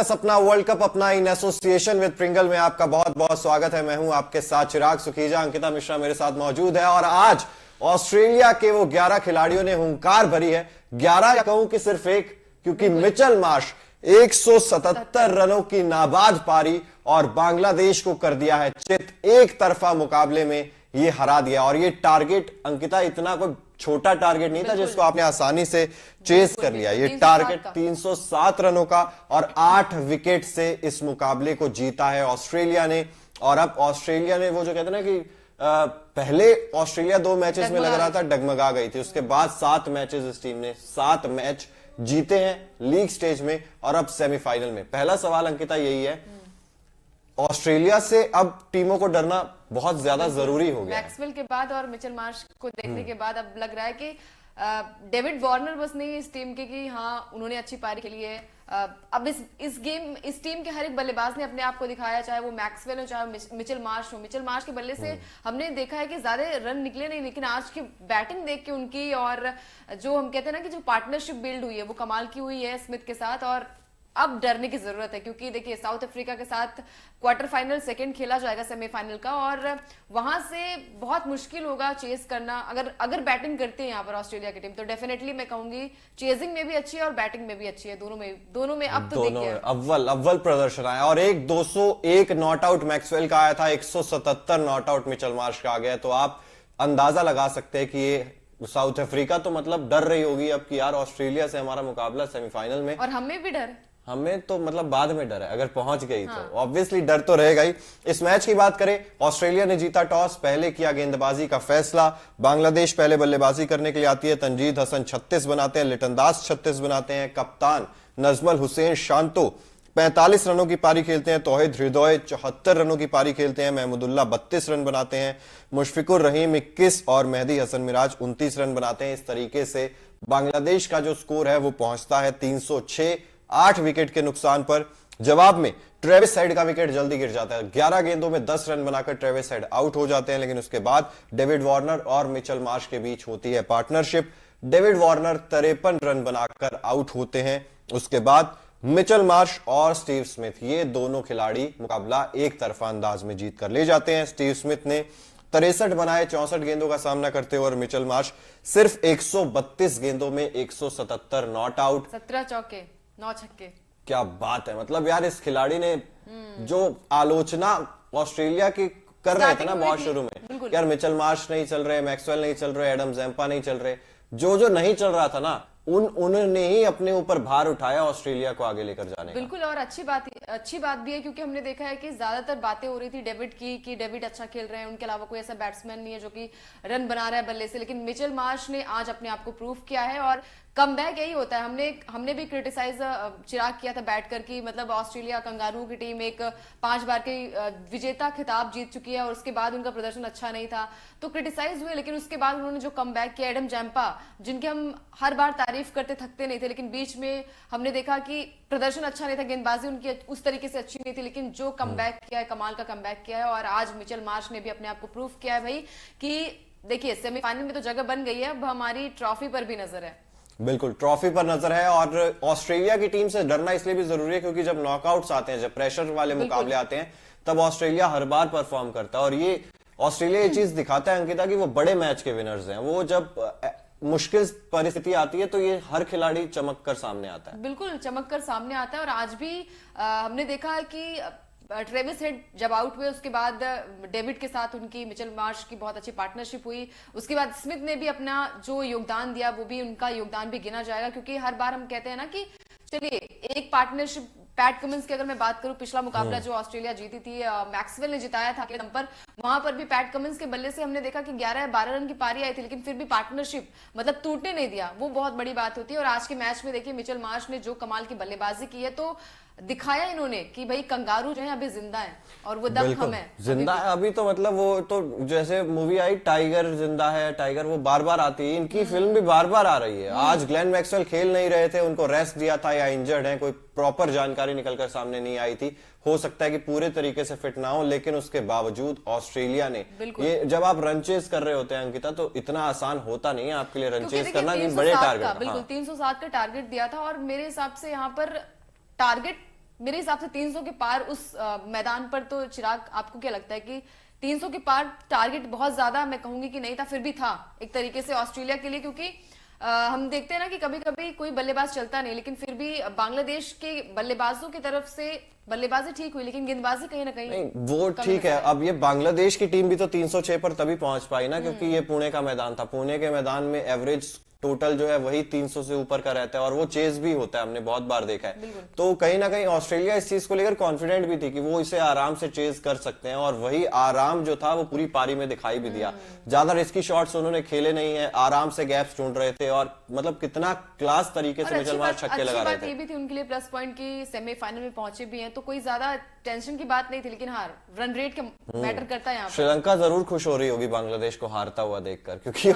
अपना world cup अपना in association with Pringle में आपका बहुत बहुत स्वागत है। मैं हूं आपके साथ चिराग सुखीजा, अंकिता मिश्रा मेरे साथ मौजूद है। और आज ऑस्ट्रेलिया के वो 11 खिलाड़ियों ने हुंकार भरी है। 11 या कहूं कि सिर्फ एक, क्योंकि मिचेल मार्श 177 रनों की नाबाद पारी और बांग्लादेश को कर दिया है चित। एक तरफा मुकाबले में ये हरा दिया। और ये टारगेट अंकिता इतना कोई छोटा टारगेट नहीं था जिसको आपने आसानी से चेस कर लिया। ये टारगेट 307 रनों का और 8 विकेट से इस मुकाबले को जीता है ऑस्ट्रेलिया ने। और अब ऑस्ट्रेलिया ने वो जो कहते हैं ना कि पहले ऑस्ट्रेलिया 2 मैचेस में लग रहा था डगमगा गई थी, उसके बाद 7 मैचेस इस टीम ने 7 मैच जीते हैं लीग स्टेज में और अब सेमीफाइनल में। पहला सवाल अंकिता यही है, ऑस्ट्रेलिया से अब टीमों को डरना बहुत ज्यादा जरूरी हो गया। मैक्सवेल के बाद और मिचेल मार्श को देखने के बाद अब लग रहा है कि डेविड वार्नर बस नहीं इस टीम के कि हाँ उन्होंने अच्छी पारी खेली है। अब इस टीम के हर एक बल्लेबाज ने अपने आप को दिखाया, चाहे वो मैक्सवेल हो चाहे मिचेल मार्श हो। मिचेल मार्श के बल्ले से हमने देखा है कि ज्यादा रन निकले नहीं, लेकिन आज की बैटिंग देख के उनकी और जो हम कहते हैं ना कि जो पार्टनरशिप बिल्ड हुई है वो कमाल की हुई है स्मिथ के साथ। और अब डरने की जरूरत है क्योंकि देखिए साउथ अफ्रीका के साथ क्वार्टर फाइनल सेकंड खेला जाएगा सेमीफाइनल का, और वहां से बहुत मुश्किल होगा चेस करना। अगर बैटिंग करते हैं यहाँ पर ऑस्ट्रेलिया की टीम तो डेफिनेटली मैं कहूंगी चेजिंग में भी अच्छी है और बैटिंग में भी अच्छी है, दोनों में अब तो देखिए अव्वल प्रदर्शन आया। और एक 201 नॉट आउट मैक्सवेल का आया था, 177 नॉट आउट मिचेल मार्श का आ गया। तो आप अंदाजा लगा सकते हैं कि ये साउथ अफ्रीका तो मतलब डर रही होगी अब कि यार ऑस्ट्रेलिया से हमारा मुकाबला सेमीफाइनल में। और हमें भी डर, हमें तो मतलब बाद में डर है, अगर पहुंच गई तो ऑब्वियसली डर तो रहेगा ही। इस मैच की बात करें, ऑस्ट्रेलिया ने जीता टॉस, पहले किया गेंदबाजी का फैसला। बांग्लादेश पहले बल्लेबाजी करने के लिए आती है। तंजीद हसन 36 बनाते हैं, लिटन दास 36 बनाते हैं, कप्तान नजमल हुसैन शांतो 45 रनों की पारी खेलते हैं, तौहीद हृदय 74 रनों की पारी खेलते हैं, महमूदुल्लाह 32 रन बनाते हैं, मुशफिकुर रहीम 21 और मेहदी हसन मिराज 29 रन बनाते हैं। इस तरीके से बांग्लादेश का जो स्कोर है वो पहुंचता है 306, 8 विकेट के नुकसान पर। जवाब में ट्रेविस हेड का विकेट जल्दी गिर जाता है। 11 गेंदों में 10 रन बनाकर ट्रेविस हेड आउट हो जाते हैं, लेकिन उसके बाद डेविड वार्नर और मिचेल मार्श के बीच होती है पार्टनरशिप। डेविड वार्नर 53 रन बनाकर आउट होते हैं। उसके बाद मिचेल मार्श और स्टीव स्मिथ, ये दोनों खिलाड़ी मुकाबला एक तरफा अंदाज में जीत कर ले जाते हैं। स्टीव स्मिथ ने 63 बनाए 64 गेंदों का सामना करते हुए, और मिचेल मार्श सिर्फ 132 गेंदों में 177 नॉट आउट, 17 चौके 9 छक्के। क्या बात है। मतलब यार इस खिलाड़ी ने जो आलोचना ऑस्ट्रेलिया की कर रहे थे ना बहुत शुरू में, यार मिचेल मार्श नहीं चल रहे, मैक्सवेल नहीं चल रहे, एडम जैम्पा नहीं चल रहे, जो नहीं चल रहा था ना उन्होंने ही अपने ऊपर भार उठाया ऑस्ट्रेलिया को आगे लेकर जाने का। बिल्कुल। और अच्छी बात भी है क्योंकि हमने देखा है कि ज्यादातर बातें हो रही थी डेविड की कि डेविड अच्छा खेल रहे हैं, उनके अलावा कोई ऐसा बैट्समैन नहीं है जो कि रन बना रहा है बल्ले से, लेकिन मिचेल मार्श ने आज अपने आप को प्रूव किया है। और कमबैक यही होता है। हमने भी क्रिटिसाइज चिराग किया था बैठकर कि मतलब ऑस्ट्रेलिया कंगारू की टीम एक 5 बार की विजेता खिताब जीत चुकी है और उसके बाद उनका प्रदर्शन अच्छा नहीं था तो क्रिटिसाइज हुए, लेकिन उसके बाद उन्होंने जो कमबैक किया, एडम जैम्पा जिनके हम हर बार तारीफ करते थकते नहीं थे, लेकिन बीच में हमने देखा कि प्रदर्शन अच्छा नहीं था, गेंदबाजी उनकी उस तरीके से अच्छी नहीं थी, लेकिन जो कमबैक किया है, कमाल का कमबैक किया है। और आज मिचेल मार्श ने भी अपने आप को प्रूव किया है भाई कि देखिए सेमीफाइनल में तो जगह बन गई है, अब हमारी ट्रॉफी पर भी नजर है। बिल्कुल ट्रॉफी पर नजर है। और ऑस्ट्रेलिया की टीम से डरना इसलिए भी जरूरी है क्योंकि जब नॉकआउट्स आते हैं, जब प्रेशर वाले मुकाबले आते हैं, तब ऑस्ट्रेलिया हर बार परफॉर्म करता है। और ये ऑस्ट्रेलिया ये चीज दिखाता है अंकिता कि वो बड़े मैच के विनर्स हैं। वो जब मुश्किल परिस्थिति आती है तो ये हर खिलाड़ी चमक कर सामने आता है। बिल्कुल चमक कर सामने आता है। और आज भी हमने देखा है कि ट्रेविस हेड जब आउट हुए उसके बाद डेविड के साथ उनकी मिचेल मार्श की बहुत अच्छी पार्टनरशिप हुई। उसके बाद स्मिथ ने भी अपना जो योगदान दिया वो भी उनका योगदान भी गिना जाएगा, क्योंकि हर बार हम कहते हैं ना कि चलिए एक पार्टनरशिप। पैट कमिंस की अगर मैं बात करूं, पिछला मुकाबला जो ऑस्ट्रेलिया जीती थी मैक्सवेल ने जिताया था अकेले दम पर, वहां पर भी पैट कमिंस के बल्ले से हमने देखा कि 11 या 12 रन की पारी आई थी, लेकिन फिर भी पार्टनरशिप मतलब टूटने नहीं दिया, वो बहुत बड़ी बात होती है। और आज के मैच में देखिए मिचेल मार्श ने जो कमाल की बल्लेबाजी की है, तो दिखाया इन्होंने कि भाई कंगारू जो है अभी जिंदा है और वो दमखम है, जिंदा है अभी। तो मतलब वो तो जैसे मूवी आई टाइगर जिंदा है, टाइगर वो बार बार आती है, इनकी फिल्म भी बार बार आ रही है। आज ग्लेन मैक्सवेल खेल नहीं रहे थे, उनको रेस्ट दिया था या इंजर्ड है, कोई प्रॉपर जानकारी निकलकर सामने नहीं आई थी। हो सकता है कि पूरे तरीके से फिट ना हो, लेकिन उसके बावजूद ऑस्ट्रेलिया ने ये जब आप रन चेस कर रहे होते हैं अंकिता, तो इतना आसान होता नहीं है आपके लिए रन चेस करना कि बड़े टारगेट। बिल्कुल 307 का टारगेट दिया था और मेरे हिसाब से यहाँ पर टारगेट मेरे हिसाब से 300 के पार उस मैदान पर, तो चिराग आपको क्या लगता है कि 300 के पार टारगेट बहुत ज्यादा मैं कहूंगी कि नहीं था, फिर भी था एक तरीके से ऑस्ट्रेलिया के लिए, क्योंकि हम देखते हैं ना कि कभी कभी कोई बल्लेबाज चलता नहीं, लेकिन फिर भी बांग्लादेश के बल्लेबाजों की तरफ से बल्लेबाजी ठीक हुई, लेकिन गेंदबाजी कहीं ना कहीं नहीं वो ठीक है। अब ये बांग्लादेश की टीम भी तो 306 पर तभी पहुंच पाई ना, क्योंकि ये पुणे का मैदान था। पुणे के मैदान में एवरेज टोटल जो है वही 300 से ऊपर का रहता है, और वो चेज भी होता है, हमने बहुत बार देखा है। तो कहीं ना कहीं ऑस्ट्रेलिया इस चीज को लेकर कॉन्फिडेंट भी थी कि वो इसे आराम से चेज कर सकते हैं, और वही आराम जो था वो पूरी पारी में दिखाई भी दिया। ज्यादा रिस्की शॉट्स उन्होंने खेले नहीं है, आराम से गैप्स ढूंढ रहे थे, और मतलब कितना क्लास तरीके से मिचेल मार्श छक्के लगा रहे थे। ये भी थी उनके लिए प्लस पॉइंट की सेमीफाइनल में पहुंचे भी हैं, तो कोई ज्यादा टेंशन की बात नहीं थी, लेकिन हाँ रन रेट का मैटर करता है यहाँ पर। श्रीलंका जरूर खुश हो रही होगी बांग्लादेश को हारता हुआ देखकर, क्योंकि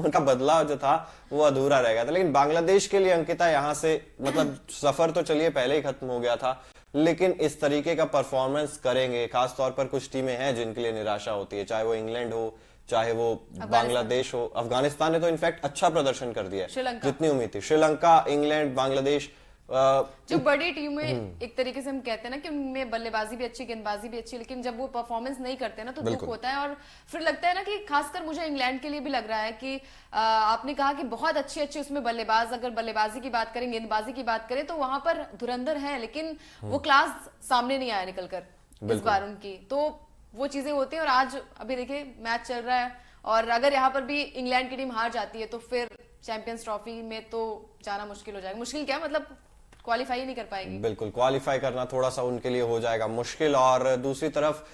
उनका बदलाव जो था वो अधूरा रह गया था। लेकिन बांग्लादेश के लिए अंकिता यहाँ से मतलब सफर तो चलिए पहले ही खत्म हो गया था, लेकिन इस तरीके का परफॉर्मेंस करेंगे, खासतौर पर कुछ टीमें हैं जिनके लिए निराशा होती है, चाहे वो इंग्लैंड हो, चाहे वो बांग्लादेश हो। अफगानिस्तान ने तो इनफैक्ट अच्छा प्रदर्शन कर दिया, जितनी उम्मीद थी। श्रीलंका, इंग्लैंड, बांग्लादेश, जो बड़ी टीमें एक तरीके से हम कहते हैं ना कि उनमें बल्लेबाजी भी अच्छी, गेंदबाजी भी अच्छी, लेकिन जब वो परफॉर्मेंस नहीं करते ना तो दुख होता है। और फिर लगता है ना कि खासकर मुझे इंग्लैंड के लिए भी लग रहा है कि आपने कहा कि बहुत अच्छी अच्छी उसमें बल्लेबाज, अगर बल्लेबाजी की बात करें, गेंदबाजी की बात करें, तो वहां पर धुरंधर है, लेकिन वो क्लास सामने नहीं आया निकलकर इस बार उनकी। तो वो चीजें होती है। और आज अभी देखिए मैच चल रहा है, और अगर यहाँ पर भी इंग्लैंड की टीम हार जाती है तो फिर चैंपियंस ट्रॉफी में तो जाना मुश्किल हो जाएगा। मुश्किल क्या, मतलब क्वालिफाई नहीं कर पाएगी। बिल्कुल, क्वालिफाई करना थोड़ा सा उनके लिए हो जाएगा मुश्किल। और दूसरी तरफ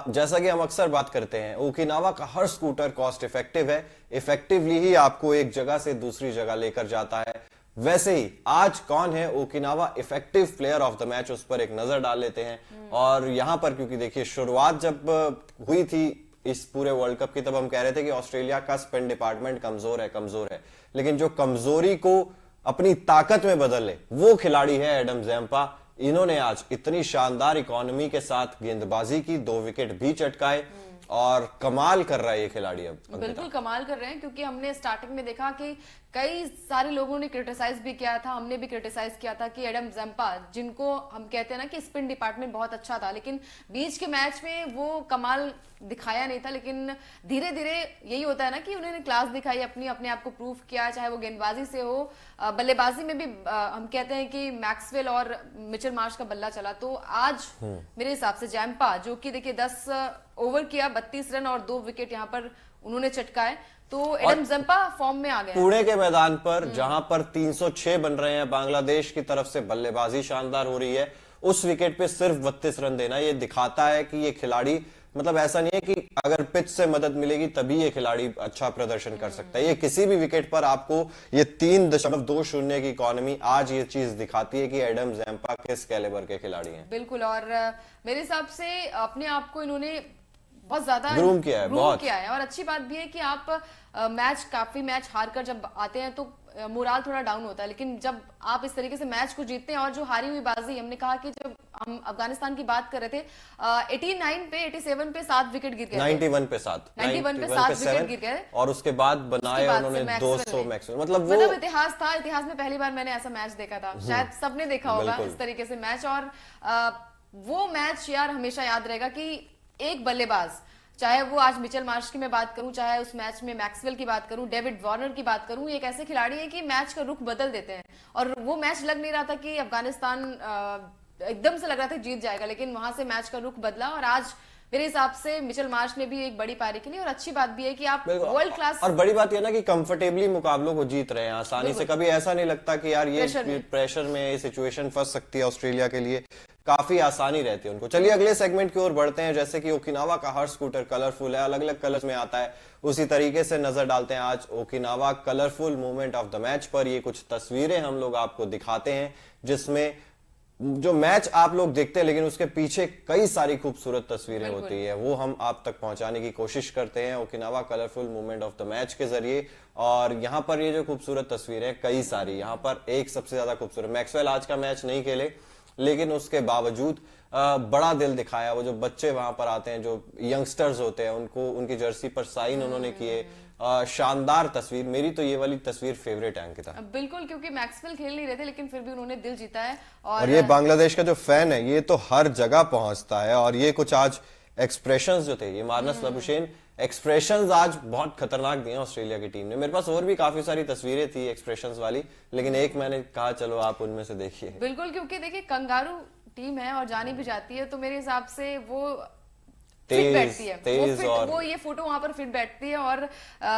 जैसा कि हम अक्सर बात करते हैं, ओकिनावा का हर स्कूटर कॉस्ट इफेक्टिव है, इफेक्टिवली ही आपको एक जगह से दूसरी जगह लेकर जाता है। वैसे ही आज कौन है Okinawa effective player of the match, उस पर एक नजर डाल लेते हैं। और यहां पर क्योंकि देखिए शुरुआत जब हुई थी इस पूरे वर्ल्ड कप की, तब हम कह रहे थे कि ऑस्ट्रेलिया का स्पिन डिपार्टमेंट कमजोर है, लेकिन जो कमजोरी को अपनी ताकत में बदल ले वो खिलाड़ी है एडम ज़ैम्पा। इन्होंने आज इतनी शानदार इकोनॉमी के साथ गेंदबाजी की, 2 विकेट भी चटकाए, और कमाल कर रहा है ये खिलाड़ी। अब बिल्कुल कमाल कर रहे हैं, क्योंकि हमने स्टार्टिंग में देखा कि कई सारे लोगों ने क्रिटिसाइज भी किया था, हमने भी क्रिटिसाइज किया था कि एडम ज़ैम्पा, जिनको हम कहते हैं ना कि स्पिन डिपार्टमेंट बहुत अच्छा था, लेकिन बीच के मैच में वो कमाल दिखाया नहीं था। लेकिन धीरे धीरे यही होता है ना कि उन्होंने क्लास दिखाई, अपने आप को प्रूव किया, चाहे वो गेंदबाजी से हो, बल्लेबाजी में भी हम कहते हैं कि मैक्सवेल और मिचेल मार्श का बल्ला चला। तो आज मेरे हिसाब से ज़ैम्पा, जो कि देखिए 10 ओवर किया, 32 रन और 2 विकेट यहाँ पर उन्होंने चटकाए, तो एडम ज़ैम्पा फॉर्म में आ गए। पुणे के मैदान पर जहां पर 306 बन रहे हैं, बांग्लादेश की तरफ से बल्लेबाजी शानदार हो रही है, उस विकेट पे सिर्फ 32 रन देना, ये दिखाता है कि ये खिलाड़ी, मतलब ऐसा नहीं है कि अगर पिच से मदद मिलेगी तभी ये खिलाड़ी अच्छा प्रदर्शन कर सकता है। ये किसी भी विकेट पर आपको ये 3.20 की इकोनॉमी आज ये चीज दिखाती है कि एडम ज़ैम्पा किस कैलिबर के खिलाड़ी हैं। बिल्कुल, और मेरे हिसाब से अपने आप को इन्होंने बहुत ज्यादा ग्रूम किया है। और अच्छी बात भी है कि आप काफी मैच हार कर जब आते हैं तो मोराल थोड़ा डाउन होता है, लेकिन जब आप इस तरीके से मैच को जीतते हैं, और जो हारी हुई बाजी, हमने कहा कि जब हम अफगानिस्तान की बात कर रहे थे, 87 पे 7 विकेट गिर गए, 91 पे 7 विकेट गिर गए, और उसके बाद बनाए उन्होंने 200 मैक्सवेल। मतलब इतिहास था, इतिहास में पहली बार मैंने ऐसा मैच देखा था, शायद सबने देखा होगा इस तरीके से मैच। और वो मैच यार हमेशा याद रहेगा कि एक बल्लेबाज, चाहे वो आज मिचेल मार्श की मैं बात करूं, चाहे उस मैच में मैक्सवेल की बात करूं, डेविड वार्नर की बात करूं, एक ऐसे खिलाड़ी हैं कि मैच का रुख बदल देते हैं। और वो मैच लग नहीं रहा था कि अफगानिस्तान एकदम से लग रहा था जीत जाएगा, लेकिन वहां से मैच का रुख बदला, और आज मेरे हिसाब से मिचेल मार्श ने भी एक बड़ी पारी के लिए। और अच्छी बात भी है कि आप वर्ल्ड क्लास, और बड़ी बात यह ना कि कंफर्टेबली मुकाबलों को जीत रहे हैं आसानी से, कभी ऐसा नहीं लगता कि यार ये प्रेशर में ये सिचुएशन फंस सकती है ऑस्ट्रेलिया के लिए, काफी आसानी रहती है उनको। चलिए अगले सेगमेंट की ओर बढ़ते हैं। जैसे कि ओकिनावा का हर स्कूटर कलरफुल है, अलग अलग कलर्स में आता है, उसी तरीके से नजर डालते हैं आज Okinawa colourful moment of the match पर। ये कुछ तस्वीरें हम लोग आपको दिखाते हैं, जिसमें जो मैच आप लोग देखते हैं, लेकिन उसके पीछे कई सारी खूबसूरत तस्वीरें होती है, वो हम आप तक पहुंचाने की कोशिश करते हैं Okinawa colourful moment of the match के जरिए। और यहाँ पर ये जो खूबसूरत तस्वीरें कई सारी, यहाँ पर एक सबसे ज्यादा खूबसूरत, मैक्सवेल आज का मैच नहीं खेले, लेकिन उसके बावजूद बड़ा दिल दिखाया। वो जो बच्चे वहां पर आते हैं, जो यंगस्टर्स होते हैं, उनको उनकी जर्सी पर साइन उन्होंने किए, शानदार तस्वीर। मेरी तो ये वाली तस्वीर फेवरेट है अंकिता। बिल्कुल, क्योंकि मैक्सवेल खेल नहीं रहे थे लेकिन फिर भी उन्होंने दिल जीता है। और ये बांग्लादेश का जो फैन है ये तो हर जगह पहुंचता है, और ये कुछ आज एक्सप्रेशंस जो थे, ये मारनस लबुशेन एक्सप्रेशंस आज बहुत खतरनाक दिए ऑस्ट्रेलिया की टीम ने। मेरे पास और भी काफी सारी तस्वीरें थी एक्सप्रेशंस वाली, लेकिन एक मैंने कहा चलो आप उनमें से देखिए। बिल्कुल, क्योंकि देखिए कंगारू टीम है और जानी भी जाती है, तो मेरे हिसाब से वो फिट बैठती है, वो ये फोटो वहां पर फिट बैठती है। और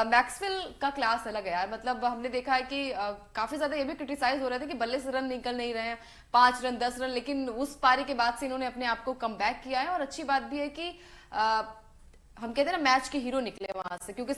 मैक्सवेल का क्लास अलग है यार। मतलब हमने देखा है कि काफी ज्यादा ये भी क्रिटिसाइज हो रहे थे कि बल्ले से रन निकल नहीं रहे हैं, 5 रन 10 रन, लेकिन उस पारी के बाद से इन्होंने अपने आप को कम बैक किया है। और अच्छी बात भी है कि हम कहते हैं ना मैच के हीरो निकले वहां से, क्योंकि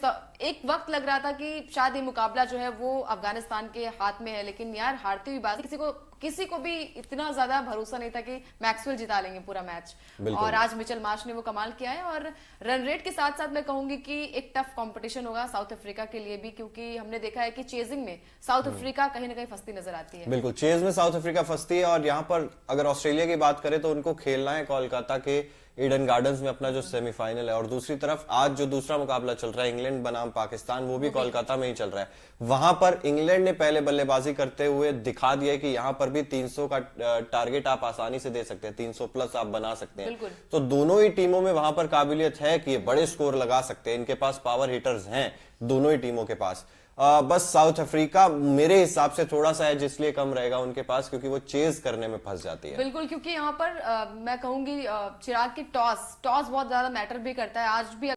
एक वक्त लग रहा था कि शायद ये मुकाबला जो है वो अफगानिस्तान के हाथ में है, लेकिन यार हारती हुई बाजी किसी को भी इतना ज्यादा भरोसा नहीं था कि मैक्सवेल जिता लेंगे पूरा मैच। और आज मिचेल मार्श ने वो कमाल किया है। और रन रेट के साथ साथ मैं कहूंगी कि एक टफ कंपटीशन होगा साउथ अफ्रीका के लिए भी, क्योंकि हमने देखा है कि चेजिंग में साउथ अफ्रीका कहीं ना कहीं फंसती नजर आती है। बिल्कुल, चेज में साउथ अफ्रीका फंसती है। और यहाँ पर अगर ऑस्ट्रेलिया की बात करें तो उनको खेलना है कोलकाता के ईडन गार्डन्स में अपना जो सेमीफाइनल है, और दूसरी तरफ आज जो दूसरा मुकाबला चल रहा है इंग्लैंड बनाम पाकिस्तान, वो भी कोलकाता में ही चल रहा है। वहां पर इंग्लैंड ने पहले बल्लेबाजी करते हुए दिखा दिया है कि यहाँ पर भी 300 का टारगेट आप आसानी से दे सकते हैं, 300 प्लस आप बना सकते हैं। तो दोनों ही टीमों में वहां पर काबिलियत है कि ये बड़े स्कोर लगा सकते हैं, इनके पास पावर हिटर्स हैं दोनों ही टीमों के पास। बस साउथ अफ्रीका मेरे हिसाब से थोड़ा सा है जिसलिए कम रहेगा उनके पास, क्योंकि वो चेज करने में फंस जाती है। बिल्कुल, क्योंकि यहाँ पर मैं कहूंगी चिराग की टॉस बहुत ज्यादा मैटर भी करता है। आज भी